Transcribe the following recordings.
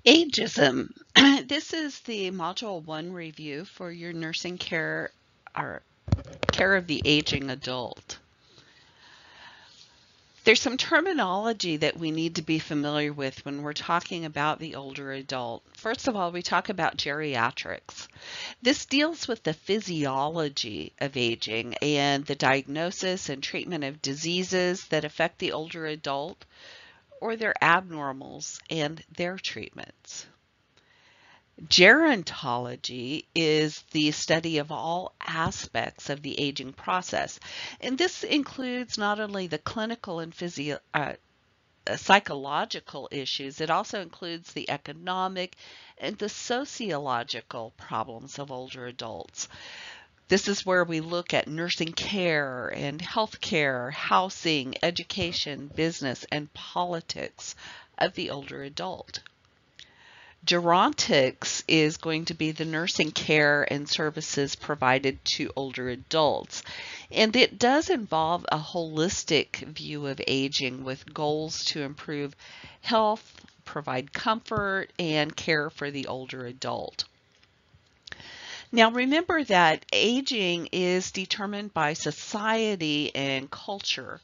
Ageism. This is the Module 1 review for your nursing care or care of the aging adult. There's some terminology that we need to be familiar with when we're talking about the older adult. First of all, we talk about geriatrics. This deals with the physiology of aging and the diagnosis and treatment of diseases that affect the older adult or their abnormals and their treatments. Gerontology is the study of all aspects of the aging process, and this includes not only the clinical and psychological issues, it also includes the economic and the sociological problems of older adults. This is where we look at nursing care and healthcare, housing, education, business, and politics of the older adult. Gerontics is going to be the nursing care and services provided to older adults. And it does involve a holistic view of aging with goals to improve health, provide comfort, and care for the older adult. Now remember that aging is determined by society and culture,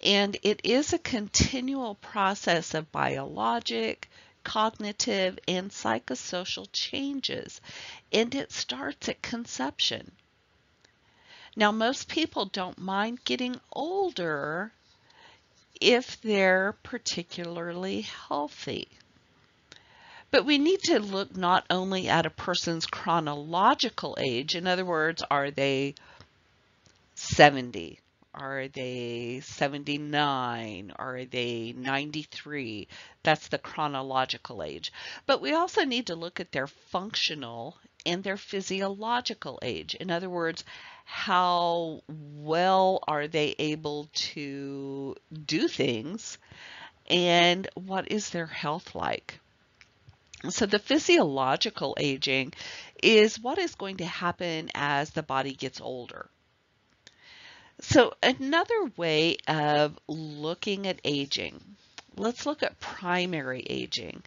and it is a continual process of biologic, cognitive, and psychosocial changes, and it starts at conception. Now, most people don't mind getting older if they're particularly healthy. But we need to look not only at a person's chronological age, in other words, are they 70? Are they 79? Are they 93? That's the chronological age. But we also need to look at their functional and their physiological age. In other words, how well are they able to do things and what is their health like? So the physiological aging is what is going to happen as the body gets older. So another way of looking at aging, let's look at primary aging.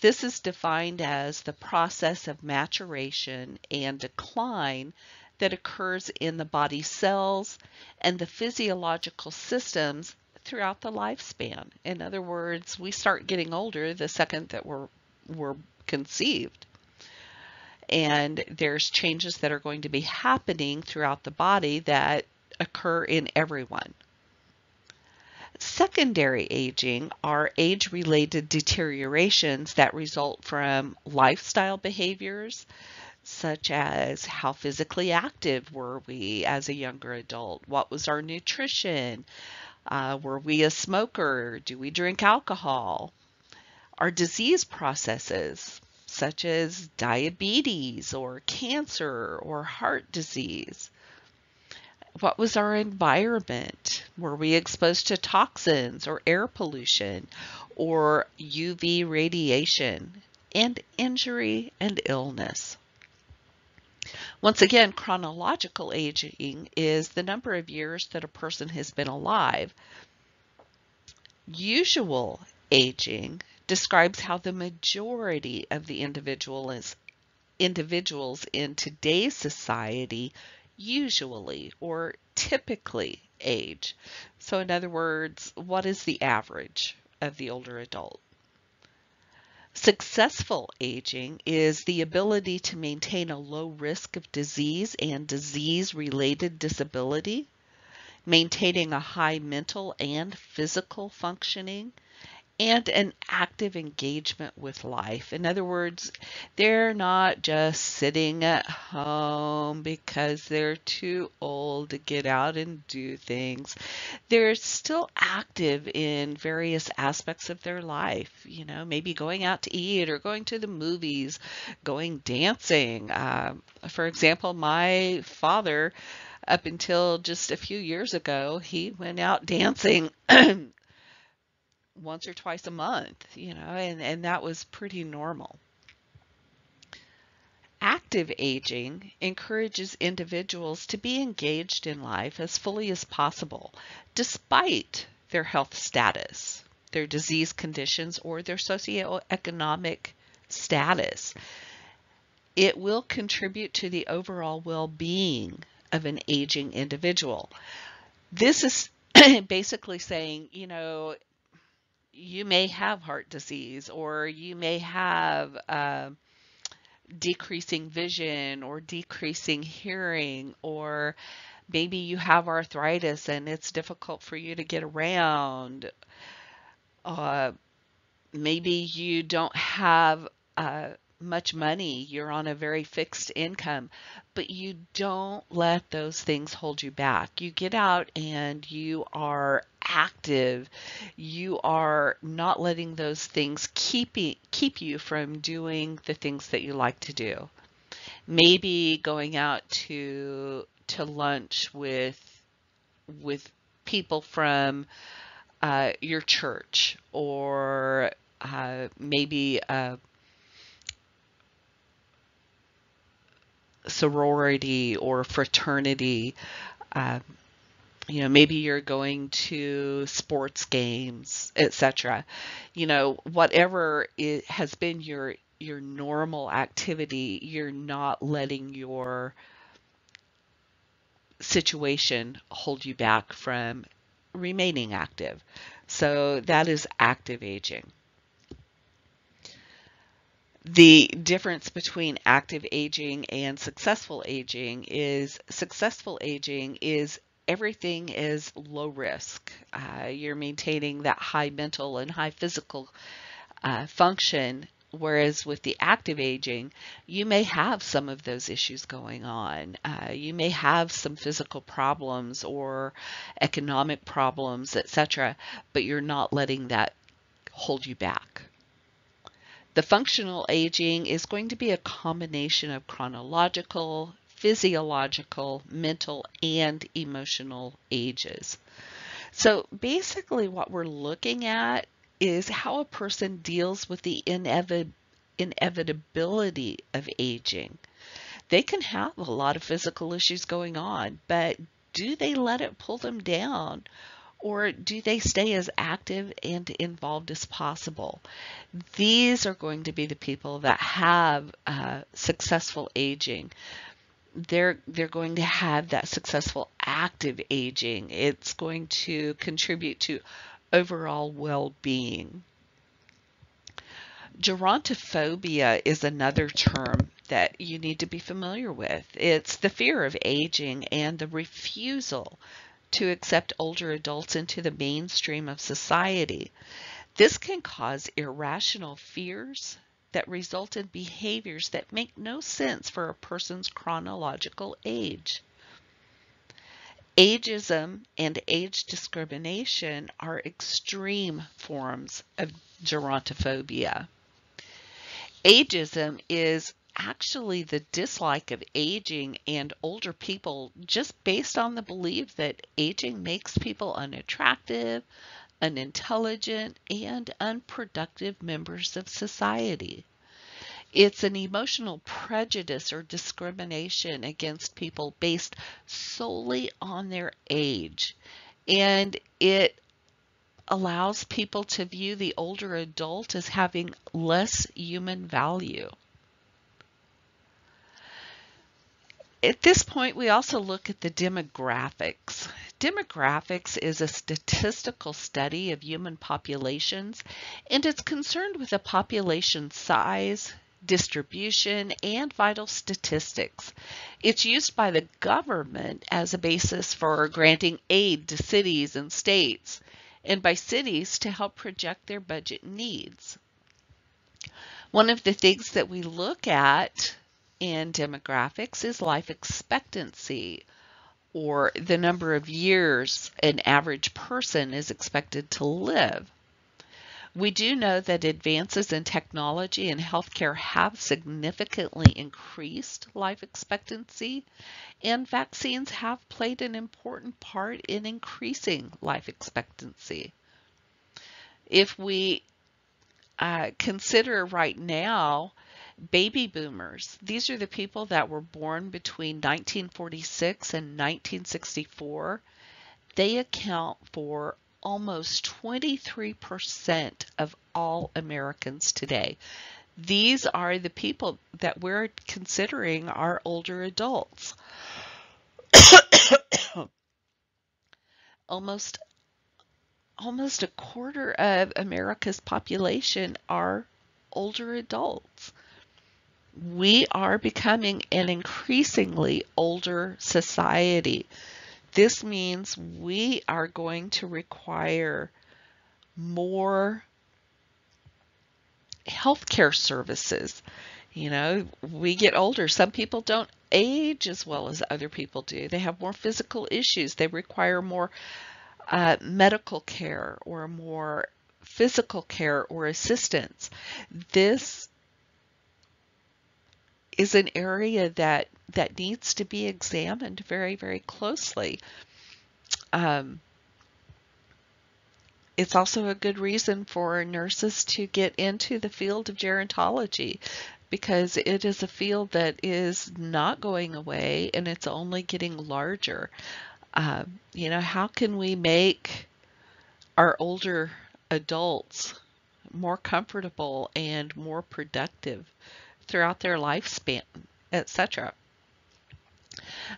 This is defined as the process of maturation and decline that occurs in the body cells and the physiological systems throughout the lifespan. In other words, we start getting older the second that we're conceived. And there's changes that are going to be happening throughout the body that occur in everyone. Secondary aging are age-related deteriorations that result from lifestyle behaviors, such as how physically active were we as a younger adult? What was our nutrition? Were we a smoker? Do we drink alcohol? Our disease processes, such as diabetes or cancer or heart disease. What was our environment? Were we exposed to toxins or air pollution or UV radiation? And injury and illness. Once again, chronological aging is the number of years that a person has been alive. Usual aging describes how the majority of the individuals in today's society usually or typically age. So in other words, what is the average of the older adult? Successful aging is the ability to maintain a low risk of disease and disease-related disability, maintaining a high mental and physical functioning, and an active engagement with life. In other words, they're not just sitting at home because they're too old to get out and do things. They're still active in various aspects of their life, maybe going out to eat or going to the movies, going dancing. For example, my father, up until just a few years ago, he went out dancing once or twice a month, and that was pretty normal. Active aging encourages individuals to be engaged in life as fully as possible, despite their health status, their disease conditions, or their socioeconomic status. It will contribute to the overall well-being of an aging individual. This is basically saying, you may have heart disease, or you may have decreasing vision or decreasing hearing, or maybe you have arthritis and it's difficult for you to get around. Uh, Maybe you don't have much money, you're on a very fixed income, but you don't let those things hold you back. You get out and you are active. You are not letting those things keep you from doing the things that you like to do. Maybe going out to lunch with people from your church, or maybe a sorority or fraternity. Uh, maybe you're going to sports games, etc. Whatever it has been your normal activity, you're not letting your situation hold you back from remaining active. So that is active aging. The difference between active aging and successful aging is everything is low risk. You're maintaining that high mental and high physical function, whereas with the active aging, you may have some of those issues going on. You may have some physical problems or economic problems, etc., but you're not letting that hold you back. The functional aging is going to be a combination of chronological, physiological, mental, and emotional ages. So basically what we're looking at is how a person deals with the inevitability of aging. They can have a lot of physical issues going on, but do they let it pull them down? Or do they stay as active and involved as possible? These are going to be the people that have successful aging. They're going to have that successful active aging. It's going to contribute to overall well-being. Gerontophobia is another term that you need to be familiar with. It's the fear of aging and the refusal to accept older adults into the mainstream of society. This can cause irrational fears that result in behaviors that make no sense for a person's chronological age. Ageism and age discrimination are extreme forms of gerontophobia. Ageism is actually the dislike of aging and older people just based on the belief that aging makes people unattractive, unintelligent, and unproductive members of society. It's an emotional prejudice or discrimination against people based solely on their age, and it allows people to view the older adult as having less human value. At this point, we also look at the demographics. Demographics is a statistical study of human populations, and it's concerned with the population size, distribution, and vital statistics. It's used by the government as a basis for granting aid to cities and states, and by cities to help project their budget needs. One of the things that we look at in demographics is life expectancy, or the number of years an average person is expected to live. We do know that advances in technology and healthcare have significantly increased life expectancy, and vaccines have played an important part in increasing life expectancy. If we consider right now, baby boomers, these are the people that were born between 1946 and 1964. They account for almost 23% of all Americans today. These are the people that we're considering our older adults. Almost almost a quarter of America's population are older adults. We are becoming an increasingly older society. This means we are going to require more healthcare services. You know, we get older. Some people don't age as well as other people do. They have more physical issues. They require more medical care or more physical care or assistance. This is an area that needs to be examined very, very closely. Um, it's also a good reason for nurses to get into the field of gerontology, because it is a field that is not going away and it's only getting larger. You know, how can we make our older adults more comfortable and more productive throughout their lifespan, etc.?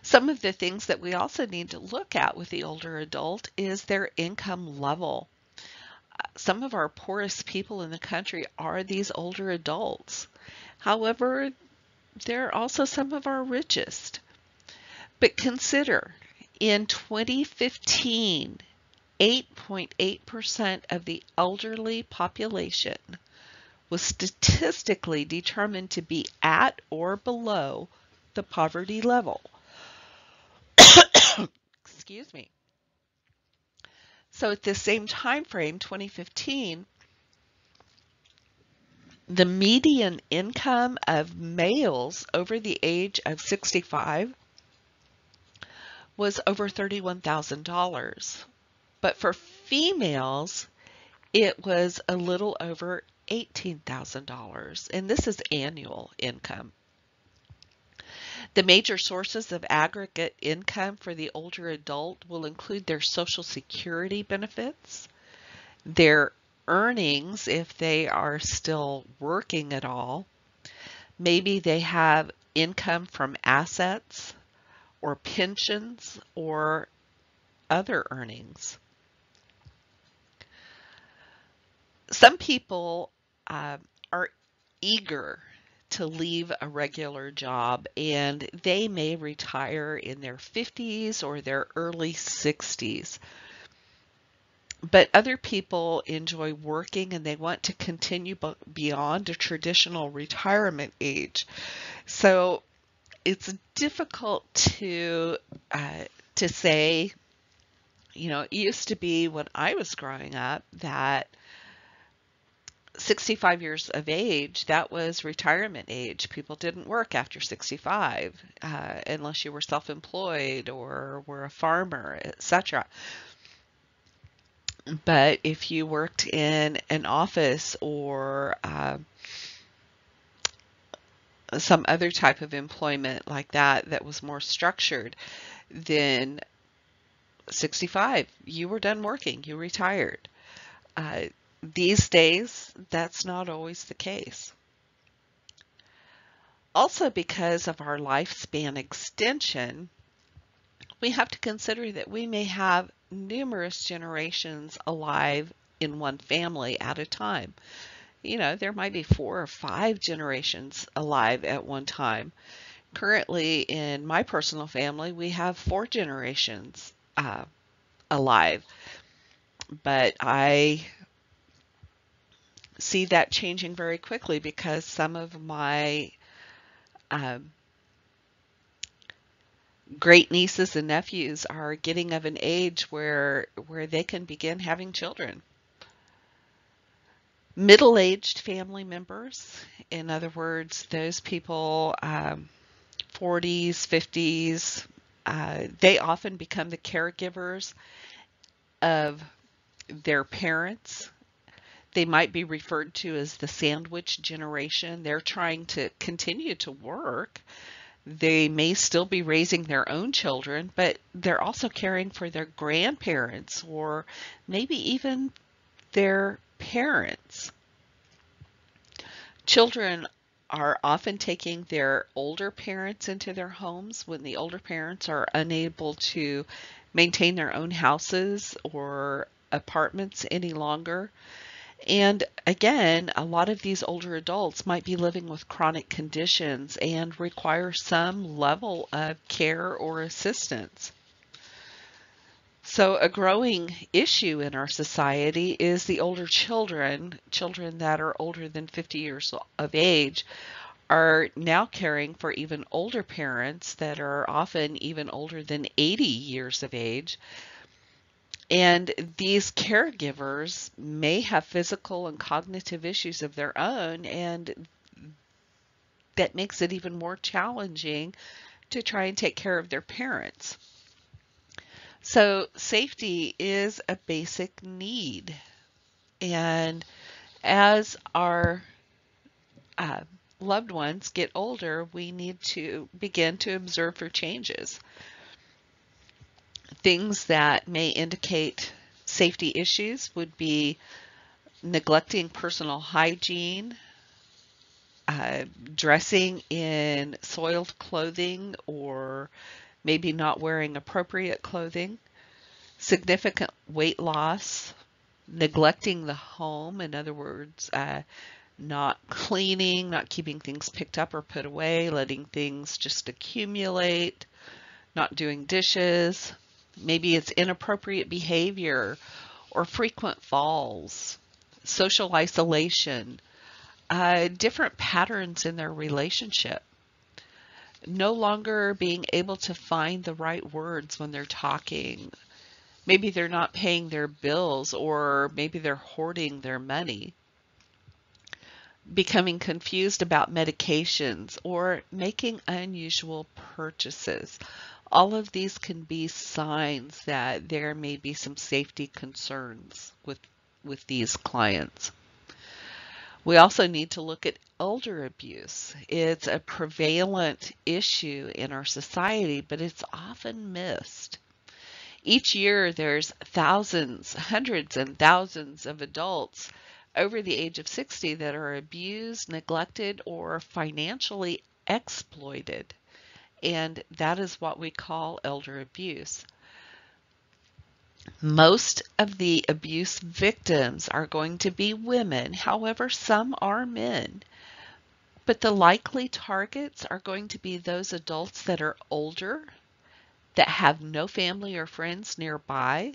Some of the things that we also need to look at with the older adult is their income level. Some of our poorest people in the country are these older adults. However, they're also some of our richest. But consider, in 2015, 8.8% of the elderly population was statistically determined to be at or below the poverty level. Excuse me. So at the same time frame, 2015, the median income of males over the age of 65 was over $31,000. But for females, it was a little over $18,000, and this is annual income. The major sources of aggregate income for the older adult will include their Social Security benefits, their earnings if they are still working at all. Maybe they have income from assets or pensions or other earnings. Some people are eager to leave a regular job and they may retire in their 50s or their early 60s. But other people enjoy working and they want to continue beyond a traditional retirement age. So it's difficult to say, you know, it used to be when I was growing up that 65 years of age, that was retirement age. People didn't work after 65 unless you were self-employed or were a farmer, etc. But if you worked in an office or some other type of employment like that was more structured, then 65, you were done working, you retired. These days, that's not always the case. Also, because of our lifespan extension, we have to consider that we may have numerous generations alive in one family at a time. You know, there might be 4 or 5 generations alive at one time. Currently, in my personal family, we have 4 generations alive. But I see that changing very quickly because some of my great nieces and nephews are getting of an age where they can begin having children. Middle-aged family members, in other words, those people 40s, 50s, they often become the caregivers of their parents. They might be referred to as the sandwich generation. They're trying to continue to work. They may still be raising their own children, but they're also caring for their grandparents or maybe even their parents. Children are often taking their older parents into their homes when the older parents are unable to maintain their own houses or apartments any longer. And again, a lot of these older adults might be living with chronic conditions and require some level of care or assistance. So a growing issue in our society is the older children, children that are older than 50 years of age, are now caring for even older parents that are often even older than 80 years of age. And these caregivers may have physical and cognitive issues of their own, and that makes it even more challenging to try and take care of their parents. So safety is a basic need. And as our uh, loved ones get older, we need to begin to observe for changes. Things that may indicate safety issues would be neglecting personal hygiene, dressing in soiled clothing, or maybe not wearing appropriate clothing, significant weight loss, neglecting the home, in other words, not cleaning, not keeping things picked up or put away, letting things just accumulate, not doing dishes. Maybe it's inappropriate behavior or frequent falls, social isolation, different patterns in their relationship, no longer being able to find the right words when they're talking. Maybe they're not paying their bills, or maybe they're hoarding their money, becoming confused about medications, or making unusual purchases. All of these can be signs that there may be some safety concerns with these clients. We also need to look at elder abuse. It's a prevalent issue in our society, but it's often missed. Each year there's thousands, hundreds and thousands of adults over the age of 60 that are abused, neglected, or financially exploited. And that is what we call elder abuse. Most of the abuse victims are going to be women. However, some are men. But the likely targets are going to be those adults that are older, that have no family or friends nearby,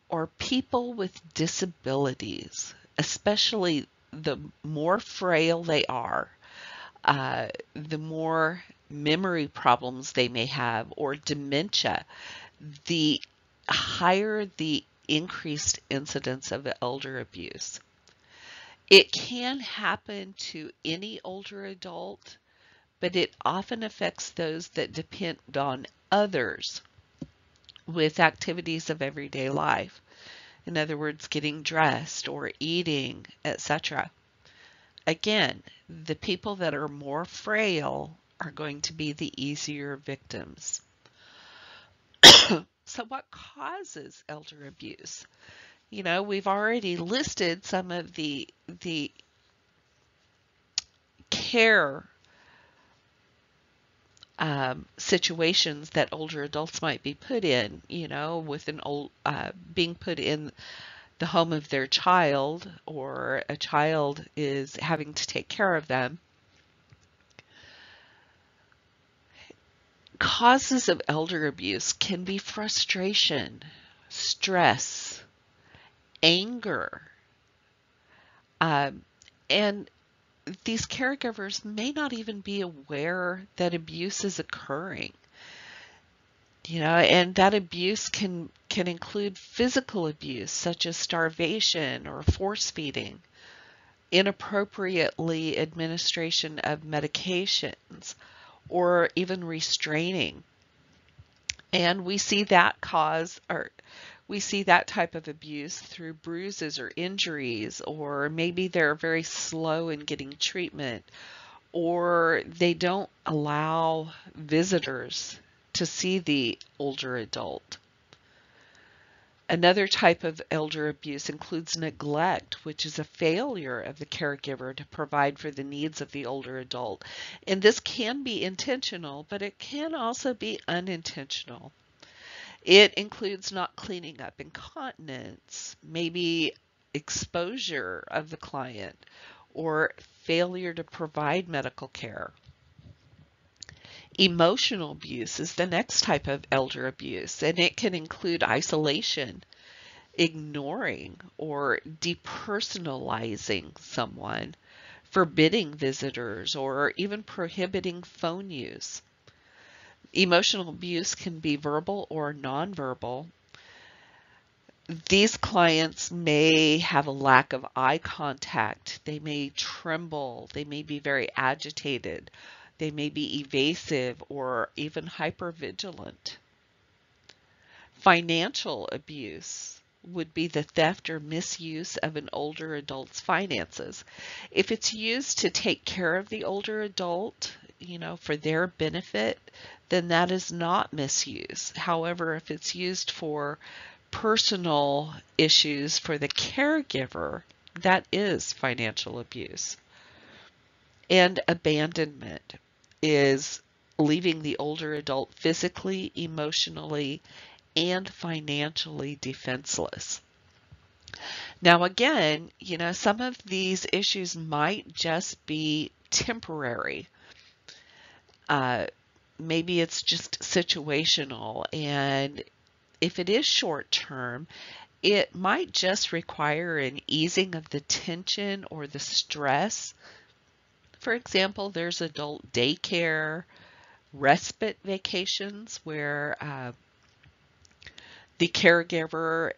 or people with disabilities, especially the more frail they are, the more memory problems they may have, or dementia, the higher the increased incidence of elder abuse. It can happen to any older adult, but it often affects those that depend on others with activities of everyday life. In other words, getting dressed or eating, etc. Again, the people that are more frail are going to be the easier victims. So what causes elder abuse? You know, we've already listed some of the care situations that older adults might be put in, you know, with an old being put in the home of their child, or a child is having to take care of them. Causes of elder abuse can be frustration, stress, anger, and these caregivers may not even be aware that abuse is occurring. You know, and that abuse can include physical abuse, such as starvation or force feeding, inappropriately administration of medications, or even restraining. And we see that type of abuse through bruises or injuries, or maybe they're very slow in getting treatment, or they don't allow visitors to see the older adult. Another type of elder abuse includes neglect, which is a failure of the caregiver to provide for the needs of the older adult. And this can be intentional, but it can also be unintentional. It includes not cleaning up incontinence, maybe exposure of the client, or failure to provide medical care. Emotional abuse is the next type of elder abuse, and it can include isolation, ignoring or depersonalizing someone, forbidding visitors, or even prohibiting phone use. Emotional abuse can be verbal or nonverbal. These clients may have a lack of eye contact. They may tremble. They may be very agitated. They may be evasive or even hypervigilant. Financial abuse would be the theft or misuse of an older adult's finances. If it's used to take care of the older adult, for their benefit, then that is not misuse. However, if it's used for personal issues for the caregiver, that is financial abuse. And abandonment is leaving the older adult physically, emotionally, and financially defenseless. Now again, some of these issues might just be temporary. Maybe it's just situational, and if it is short term, it might just require an easing of the tension or the stress. For example, there's adult daycare, respite vacations where the caregiver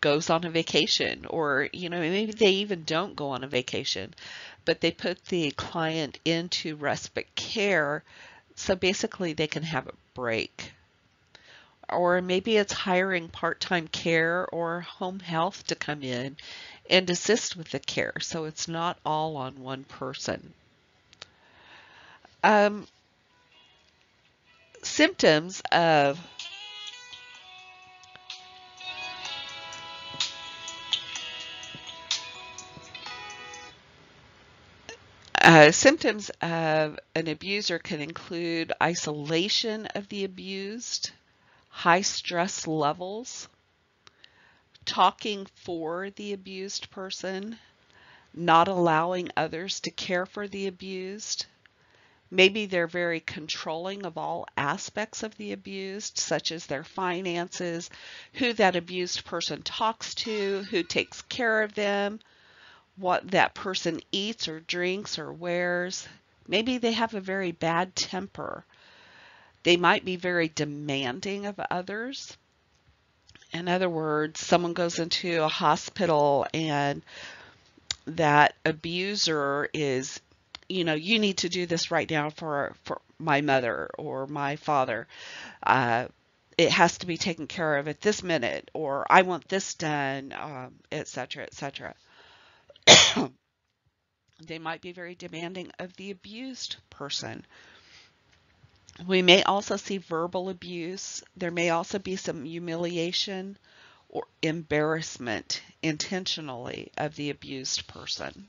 goes on a vacation, or maybe they even don't go on a vacation, but they put the client into respite care so basically they can have a break. Or maybe it's hiring part-time care or home health to come in and assist with the care, so it's not all on one person. Symptoms of symptoms of an abuser can include isolation of the abused, high stress levels, talking for the abused person, not allowing others to care for the abused. Maybe they're very controlling of all aspects of the abused, such as their finances, who that abused person talks to, who takes care of them, what that person eats or drinks or wears. Maybe they have a very bad temper. They might be very demanding of others. In other words, someone goes into a hospital and that abuser is, you need to do this right now for my mother or my father. It has to be taken care of at this minute, or I want this done, etc., etc. They might be very demanding of the abused person. We may also see verbal abuse. There may also be some humiliation or embarrassment intentionally of the abused person.